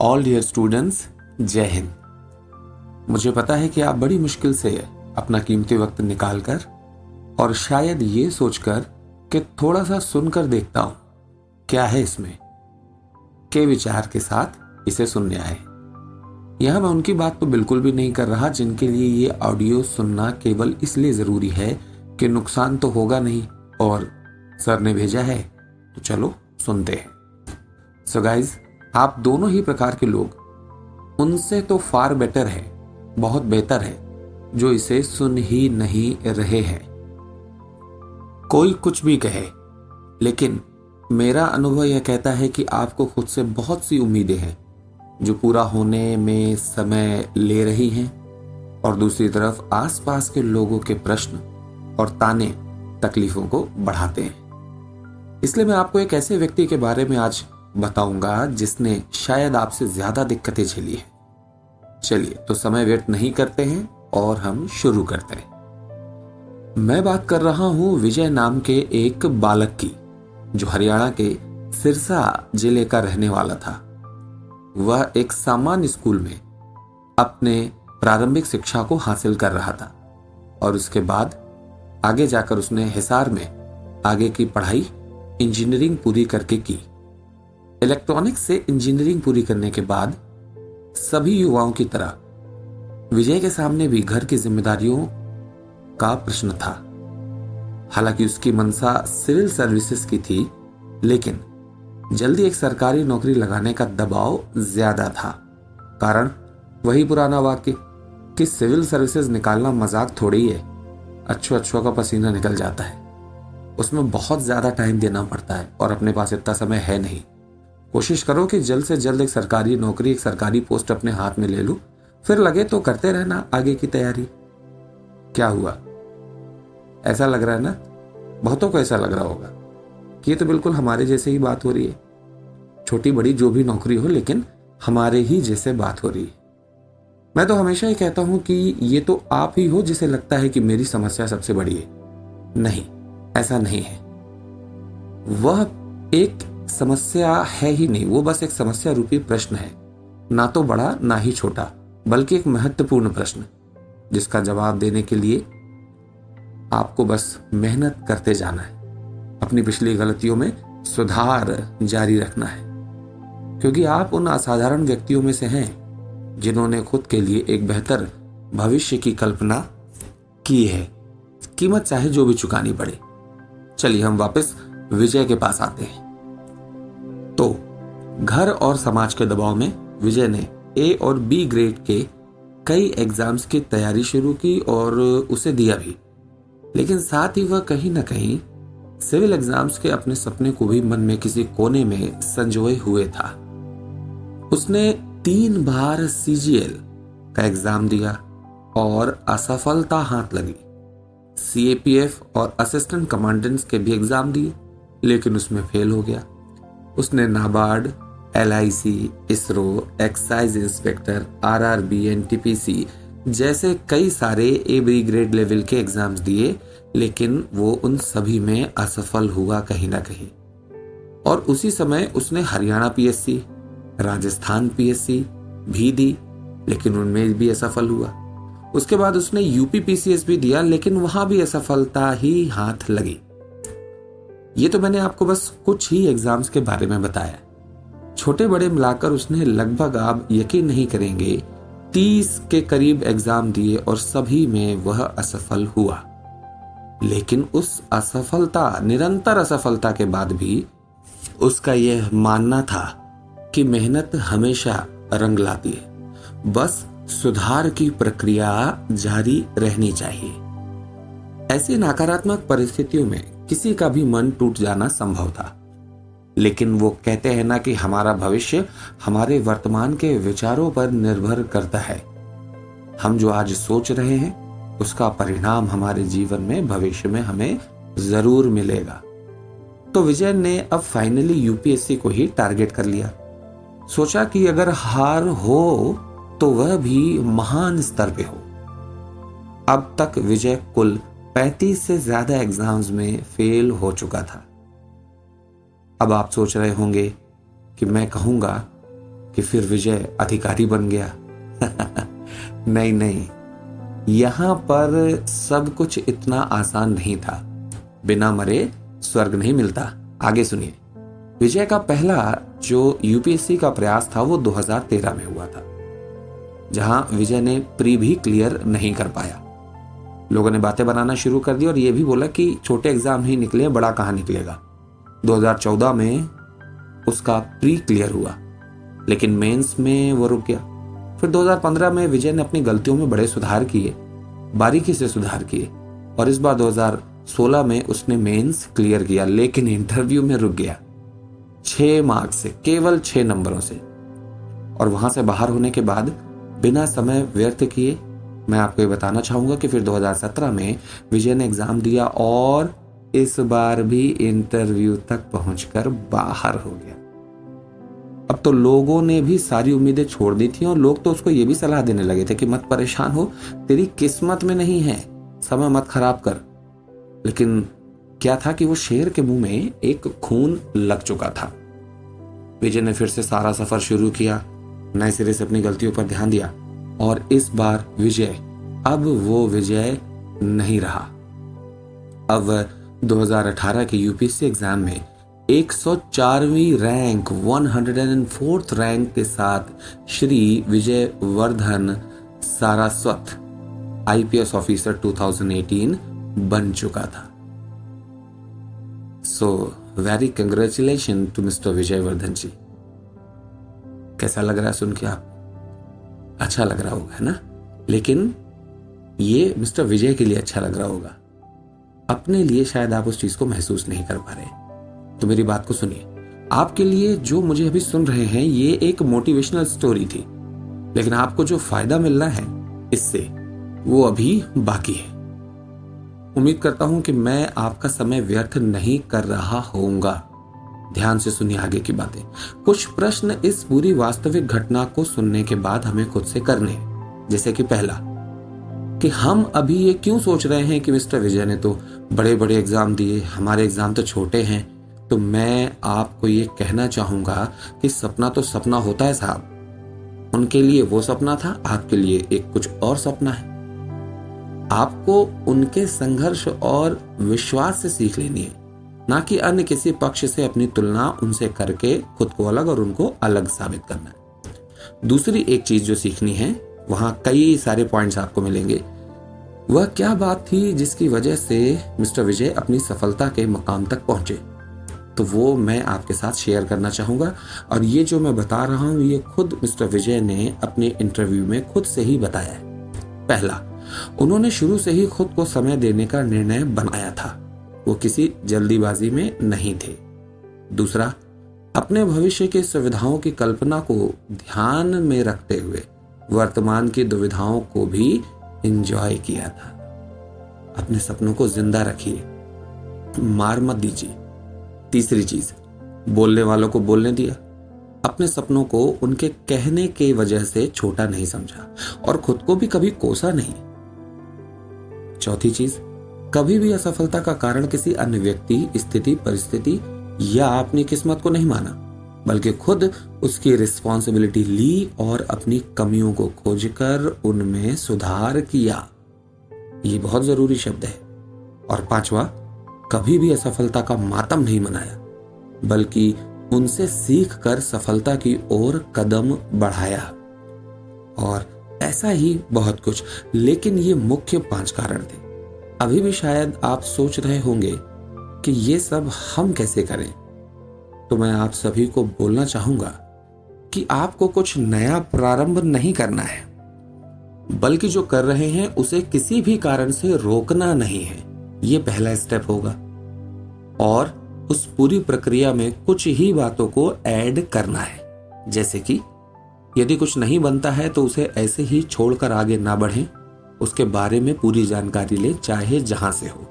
All dear students, जय हिंद। मुझे पता है कि आप बड़ी मुश्किल से अपना कीमती वक्त निकालकर और शायद ये सोचकर कि थोड़ा सा सुनकर देखता हूं क्या है इसमें के विचार के साथ इसे सुनने आए। यहां मैं उनकी बात तो बिल्कुल भी नहीं कर रहा जिनके लिए ये ऑडियो सुनना केवल इसलिए जरूरी है कि नुकसान तो होगा नहीं और सर ने भेजा है तो चलो सुनते हैं। सो गाइज, आप दोनों ही प्रकार के लोग उनसे तो फार बेटर है, बहुत बेहतर है, जो इसे सुन ही नहीं रहे हैं। कोई कुछ भी कहे, लेकिन मेरा अनुभव यह कहता है कि आपको खुद से बहुत सी उम्मीदें हैं जो पूरा होने में समय ले रही हैं, और दूसरी तरफ आसपास के लोगों के प्रश्न और ताने तकलीफों को बढ़ाते हैं। इसलिए मैं आपको एक ऐसे व्यक्ति के बारे में आज बताऊंगा जिसने शायद आपसे ज्यादा दिक्कतें झेली है। चलिए तो समय व्यर्थ नहीं करते हैं और हम शुरू करते हैं। मैं बात कर रहा हूं विजय नाम के एक बालक की, जो हरियाणा के सिरसा जिले का रहने वाला था। वह एक सामान्य स्कूल में अपने प्रारंभिक शिक्षा को हासिल कर रहा था और उसके बाद आगे जाकर उसने हिसार में आगे की पढ़ाई इंजीनियरिंग पूरी करके की। इलेक्ट्रॉनिक्स से इंजीनियरिंग पूरी करने के बाद सभी युवाओं की तरह विजय के सामने भी घर की जिम्मेदारियों का प्रश्न था। हालांकि उसकी मंशा सिविल सर्विसेज की थी, लेकिन जल्दी एक सरकारी नौकरी लगाने का दबाव ज्यादा था। कारण वही पुराना वाक्य कि सिविल सर्विसेज निकालना मजाक थोड़ी है, अच्छों का पसीना निकल जाता है, उसमें बहुत ज्यादा टाइम देना पड़ता है और अपने पास इतना समय है नहीं। कोशिश करो कि जल्द से जल्द एक सरकारी नौकरी, एक सरकारी पोस्ट अपने हाथ में ले लो, फिर लगे तो करते रहना आगे की तैयारी। क्या हुआ, ऐसा लग रहा है ना? बहुतों को ऐसा लग रहा होगा कि ये तो बिल्कुल हमारे जैसे ही बात हो रही है, छोटी बड़ी जो भी नौकरी हो, लेकिन हमारे ही जैसे बात हो रही है। मैं तो हमेशा ही कहता हूं कि ये तो आप ही हो जिसे लगता है कि मेरी समस्या सबसे बड़ी है। नहीं, ऐसा नहीं है। वह एक समस्या है ही नहीं, वो बस एक समस्या रूपी प्रश्न है, ना तो बड़ा ना ही छोटा, बल्कि एक महत्वपूर्ण प्रश्न जिसका जवाब देने के लिए आपको बस मेहनत करते जाना है, अपनी पिछली गलतियों में सुधार जारी रखना है, क्योंकि आप उन असाधारण व्यक्तियों में से हैं जिन्होंने खुद के लिए एक बेहतर भविष्य की कल्पना की है, कीमत चाहे जो भी चुकानी पड़े। चलिए हम वापस विजय के पास आते हैं। तो घर और समाज के दबाव में विजय ने ए और बी ग्रेड के कई एग्जाम्स की तैयारी शुरू की और उसे दिया भी, लेकिन साथ ही वह कहीं ना कहीं सिविल एग्जाम्स के अपने सपने को भी मन में किसी कोने में संजोए हुए था। उसने 3 बार सीजीएल का एग्जाम दिया और असफलता हाथ लगी। सीएपीएफ और असिस्टेंट कमांडेंट्स के भी एग्जाम दिए, लेकिन उसमें फेल हो गया। उसने NABARD, LIC, ISRO, excise inspector, RRB, NTPC जैसे कई सारे ए बी ग्रेड लेवल के एग्जाम्स दिए, लेकिन वो उन सभी में असफल हुआ कहीं ना कहीं। और उसी समय उसने हरियाणा पीएससी, राजस्थान पीएससी भी दी, लेकिन उनमें भी असफल हुआ। उसके बाद उसने यूपी पीसीएस भी दिया, लेकिन वहां भी असफलता ही हाथ लगी। ये तो मैंने आपको बस कुछ ही एग्जाम्स के बारे में बताया। छोटे बड़े मिलाकर उसने लगभग, आप यकीन नहीं करेंगे, 30 के करीब एग्जाम दिए और सभी में वह असफल हुआ। लेकिन उस असफलता, निरंतर असफलता के बाद भी उसका यह मानना था कि मेहनत हमेशा रंग लाती है, बस सुधार की प्रक्रिया जारी रहनी चाहिए। ऐसी नकारात्मक परिस्थितियों में किसी का भी मन टूट जाना संभव था, लेकिन वो कहते हैं ना कि हमारा भविष्य हमारे वर्तमान के विचारों पर निर्भर करता है। हम जो आज सोच रहे हैं उसका परिणाम हमारे जीवन में, भविष्य में हमें जरूर मिलेगा। तो विजय ने अब फाइनली यूपीएससी को ही टारगेट कर लिया। सोचा कि अगर हार हो तो वह भी महान स्तर पे हो। अब तक विजय कुल 35 से ज्यादा एग्जाम्स में फेल हो चुका था। अब आप सोच रहे होंगे कि मैं कहूंगा कि फिर विजय अधिकारी बन गया। नहीं नहीं, यहां पर सब कुछ इतना आसान नहीं था। बिना मरे स्वर्ग नहीं मिलता। आगे सुनिए। विजय का पहला जो यूपीएससी का प्रयास था वो 2013 में हुआ था, जहां विजय ने प्री भी क्लियर नहीं कर पाया। लोगों ने बातें बनाना शुरू कर दी और ये भी बोला कि छोटे एग्जाम ही निकले, बड़ा कहां निकलेगा। 2014 में उसका प्री क्लियर हुआ, लेकिन मेंस में वो रुक गया। फिर 2015 में विजय ने अपनी गलतियों में बड़े सुधार किए, बारीकी से सुधार किए, और इस बार 2016 में उसने मेंस क्लियर किया, लेकिन इंटरव्यू में रुक गया 6 मार्क्स से, केवल 6 नंबरों से। और वहां से बाहर होने के बाद बिना समय व्यर्थ किए मैं आपको ये बताना चाहूंगा कि फिर 2017 में विजय ने एग्जाम दिया और इस बार भी इंटरव्यू तक पहुंचकर बाहर हो गया। अब तो लोगों ने भी सारी उम्मीदें छोड़ दी थी और लोग तो उसको ये भी सलाह देने लगे थे कि मत परेशान हो, तेरी किस्मत में नहीं है, समय मत खराब कर। लेकिन क्या था कि वो शेर के मुंह में एक खून लग चुका था। विजय ने फिर से सारा सफर शुरू किया, नए सिरे से अपनी गलतियों पर ध्यान दिया, और इस बार विजय अब वो विजय नहीं रहा। अब 2018 के यूपीएससी एग्जाम में 104वीं रैंक, 104th रैंक के साथ श्री विजय वर्धन सारस्वत आईपीएस ऑफिसर 2018 बन चुका था। So very congratulation to mister Vijay Vardhan ji. कैसा लग रहा है सुन के आप? अच्छा लग रहा होगा, है ना? लेकिन ये मिस्टर विजय के लिए अच्छा लग रहा होगा, अपने लिए शायद आप उस चीज को महसूस नहीं कर पा रहे। तो मेरी बात को सुनिए। आपके लिए जो मुझे अभी सुन रहे हैं ये एक मोटिवेशनल स्टोरी थी, लेकिन आपको जो फायदा मिलना है इससे वो अभी बाकी है। उम्मीद करता हूं कि मैं आपका समय व्यर्थ नहीं कर रहा होऊंगा। ध्यान से सुनिए आगे की बातें। कुछ प्रश्न इस पूरी वास्तविक घटना को सुनने के बाद हमें खुद से करने हैं। जैसे कि पहला, कि हम अभी ये क्यों सोच रहे हैं कि मिस्टर विजय ने तो बड़े बड़े एग्जाम दिए, हमारे एग्जाम तो छोटे हैं। तो मैं आपको ये कहना चाहूंगा कि सपना तो सपना होता है साहब। उनके लिए वो सपना था, आपके लिए एक कुछ और सपना है। आपको उनके संघर्ष और विश्वास से सीख लेनी है, ना कि अन्य किसी पक्ष से अपनी तुलना उनसे करके खुद को अलग और उनको अलग साबित करना है। दूसरी एक चीज जो सीखनी है, वहां कई सारे पॉइंट्स आपको मिलेंगे। वह क्या बात थी जिसकी वजह से मिस्टर विजय अपनी सफलता के मकाम तक पहुंचे, तो वो मैं आपके साथ शेयर करना चाहूंगा। और ये जो मैं बता रहा हूं ये खुद मिस्टर विजय ने अपने इंटरव्यू में खुद से ही बताया है। पहला, उन्होंने शुरू से ही खुद को समय देने का निर्णय बनाया था, वो किसी जल्दीबाजी में नहीं थे। दूसरा, अपने भविष्य की सुविधाओं की कल्पना को ध्यान में रखते हुए वर्तमान की दुविधाओं को भी एंजॉय किया था। अपने सपनों को जिंदा रखिए, मार मत दीजिए। तीसरी चीज, बोलने वालों को बोलने दिया, अपने सपनों को उनके कहने के वजह से छोटा नहीं समझा और खुद को भी कभी कोसा नहीं। चौथी चीज, कभी भी असफलता का कारण किसी अन्य व्यक्ति, स्थिति, परिस्थिति या अपनी किस्मत को नहीं माना, बल्कि खुद उसकी रिस्पॉन्सिबिलिटी ली और अपनी कमियों को खोजकर उनमें सुधार किया। ये बहुत जरूरी शब्द है। और पांचवा, कभी भी असफलता का मातम नहीं मनाया, बल्कि उनसे सीख कर सफलता की ओर कदम बढ़ाया। और ऐसा ही बहुत कुछ, लेकिन ये मुख्य 5 कारण थे। अभी भी शायद आप सोच रहे होंगे कि ये सब हम कैसे करें, तो मैं आप सभी को बोलना चाहूंगा कि आपको कुछ नया प्रारंभ नहीं करना है, बल्कि जो कर रहे हैं उसे किसी भी कारण से रोकना नहीं है। ये पहला स्टेप होगा। और उस पूरी प्रक्रिया में कुछ ही बातों को ऐड करना है, जैसे कि यदि कुछ नहीं बनता है तो उसे ऐसे ही छोड़कर आगे ना बढ़ें, उसके बारे में पूरी जानकारी लें, चाहे जहां से हो।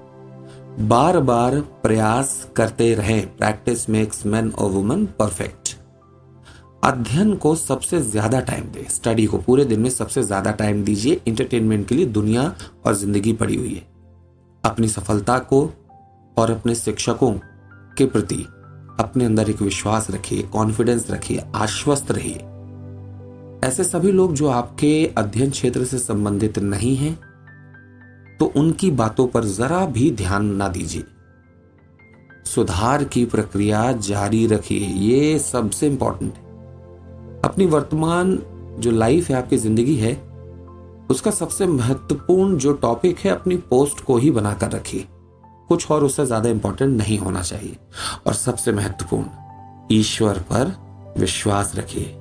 बार बार प्रयास करते रहें। प्रैक्टिस मेक्स मैन और वुमन परफेक्ट। अध्ययन को सबसे ज्यादा टाइम दें, स्टडी को पूरे दिन में सबसे ज्यादा टाइम दीजिए। एंटरटेनमेंट के लिए दुनिया और जिंदगी पड़ी हुई है। अपनी सफलता को और अपने शिक्षकों के प्रति अपने अंदर एक विश्वास रखिए, कॉन्फिडेंस रखिए, आश्वस्त रहिए। ऐसे सभी लोग जो आपके अध्ययन क्षेत्र से संबंधित नहीं हैं, तो उनकी बातों पर जरा भी ध्यान ना दीजिए। सुधार की प्रक्रिया जारी रखिए, ये सबसे इंपॉर्टेंट है। अपनी वर्तमान जो लाइफ है, आपकी जिंदगी है, उसका सबसे महत्वपूर्ण जो टॉपिक है, अपनी पोस्ट को ही बनाकर रखिए। कुछ और उससे ज्यादा इंपॉर्टेंट नहीं होना चाहिए। और सबसे महत्वपूर्ण, ईश्वर पर विश्वास रखिए,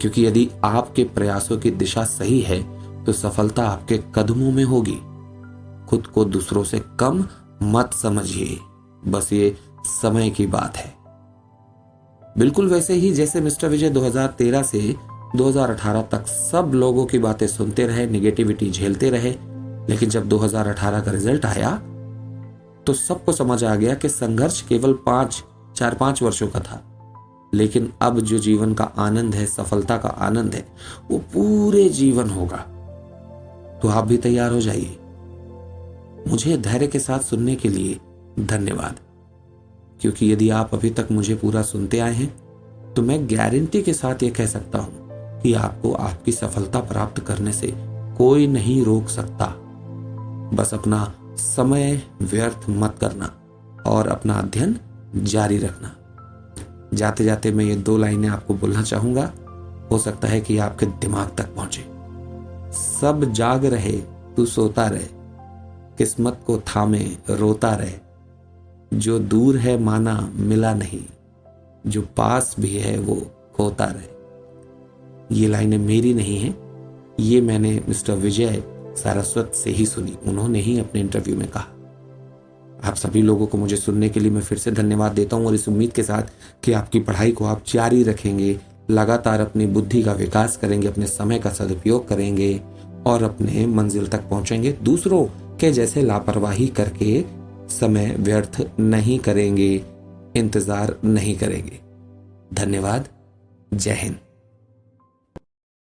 क्योंकि यदि आपके प्रयासों की दिशा सही है तो सफलता आपके कदमों में होगी। खुद को दूसरों से कम मत समझिए, बस ये समय की बात है। बिल्कुल वैसे ही जैसे मिस्टर विजय 2013 से 2018 तक सब लोगों की बातें सुनते रहे, निगेटिविटी झेलते रहे, लेकिन जब 2018 का रिजल्ट आया तो सबको समझ आ गया कि संघर्ष केवल 4-5 वर्षों का था, लेकिन अब जो जीवन का आनंद है, सफलता का आनंद है, वो पूरे जीवन होगा। तो आप भी तैयार हो जाइए। मुझे धैर्य के साथ सुनने के लिए धन्यवाद, क्योंकि यदि आप अभी तक मुझे पूरा सुनते आए हैं तो मैं गारंटी के साथ ये कह सकता हूं कि आपको आपकी सफलता प्राप्त करने से कोई नहीं रोक सकता। बस अपना समय व्यर्थ मत करना और अपना अध्ययन जारी रखना। जाते जाते मैं ये 2 लाइनें आपको बोलना चाहूंगा, हो सकता है कि आपके दिमाग तक पहुंचे। सब जाग रहे तू सोता रहे, किस्मत को थामे रोता रहे, जो दूर है माना मिला नहीं, जो पास भी है वो खोता रहे। ये लाइनें मेरी नहीं हैं, ये मैंने मिस्टर विजय सारस्वत से ही सुनी, उन्होंने ही अपने इंटरव्यू में कहा। आप सभी लोगों को मुझे सुनने के लिए मैं फिर से धन्यवाद देता हूं, और इस उम्मीद के साथ कि आपकी पढ़ाई को आप जारी रखेंगे, लगातार अपनी बुद्धि का विकास करेंगे, अपने समय का सदुपयोग करेंगे और अपने मंजिल तक पहुंचेंगे। दूसरों के जैसे लापरवाही करके समय व्यर्थ नहीं करेंगे, इंतजार नहीं करेंगे। धन्यवाद। जय हिंद।